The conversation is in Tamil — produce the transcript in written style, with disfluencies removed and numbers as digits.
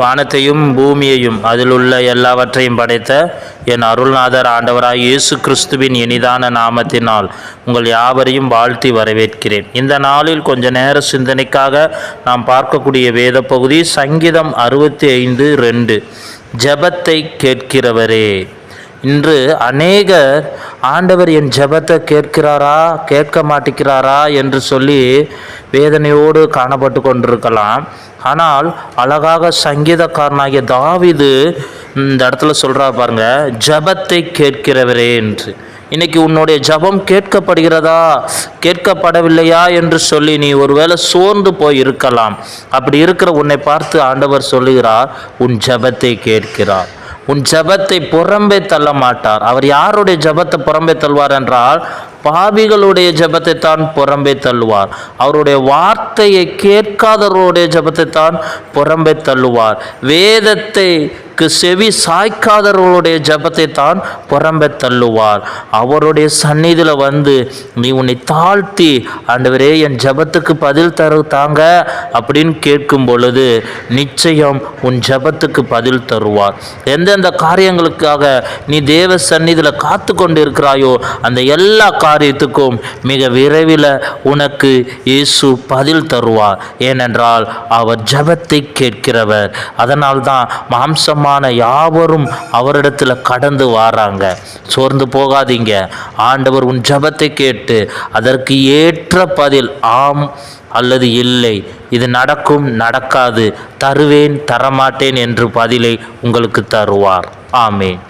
வானத்தையும் பூமியையும் அதில் உள்ள எல்லாவற்றையும் படைத்த என் அருள்நாதர் ஆண்டவராய் இயேசு கிறிஸ்துவின் இனிதான நாமத்தினால் உங்கள் யாவரையும் வாழ்த்தி வரவேற்கிறேன். இந்த நாளில் கொஞ்ச நேர சிந்தனைக்காக நாம் பார்க்கக்கூடிய வேத பகுதி சங்கீதம் 65:2. ஜெபத்தை கேட்கிறவரே. இன்று அநேகர் ஆண்டவர் என் ஜெபத்தை கேட்கிறாரா கேட்க மாட்டேங்கிறாரா என்று சொல்லி வேதனையோடு காணப்பட்டு கொண்டிருக்கலாம். ஆனால் அழகாக சங்கீதக்காரனாகிய தாவீது இந்த இடத்துல சொல்கிறார் பாருங்க, ஜெபத்தை கேட்கிறவரே என்று. இன்னைக்கு உன்னுடைய ஜெபம் கேட்கப்படுகிறதா கேட்கப்படவில்லையா என்று சொல்லி நீ ஒருவேளை சோர்ந்து போய் இருக்கலாம். அப்படி இருக்கிற உன்னை பார்த்து ஆண்டவர் சொல்லுகிறார், உன் ஜெபத்தை கேட்கிறார். உன் ஜெபத்தை புறம்பே தள்ள மாட்டார். அவர் யாருடைய ஜெபத்தை புறம்பே தள்ளுவார் என்றால் பாவிகளுடைய ஜெபத்தை தான் புறம்பே தள்ளுவார். அவருடைய வார்த்தையை கேட்காதவருடைய ஜெபத்தை தான் புறம்பே தள்ளுவார். வேதத்தைக்கு செவி சாய்க்காதவர்களுடைய ஜெபத்தை தான் புறம்பே தள்ளுவார். அவருடைய சந்நிதியில் வந்து நீ உன்னை தாழ்த்தி, ஆண்டவரே என் ஜெபத்துக்கு பதில் தாங்க அப்படின்னு கேட்கும் பொழுது நிச்சயம் உன் ஜெபத்துக்கு பதில் தருவார். எந்தெந்த காரியங்களுக்காக நீ தேவ சந்நிதியில் காத்து கொண்டு இருக்கிறாயோ அந்த எல்லா காரியத்துக்கும் மிக விரைவில் உனக்கு இயேசு பதில் தருவார். ஏனென்றால் அவர் ஜெபத்தை கேட்கிறவர். அதனால்தான் மாம்சமான யாவரும் அவரிடத்தில் கடந்து வராங்க. சோர்ந்து போகாதீங்க. ஆண்டவர் உன் ஜெபத்தை கேட்டு அதற்கு ஏற்ற பதில் ஆம் அல்லது இல்லை, இது நடக்கும் நடக்காது, தருவேன் தரமாட்டேன் என்று பதிலை உங்களுக்கு தருவார். ஆமென்.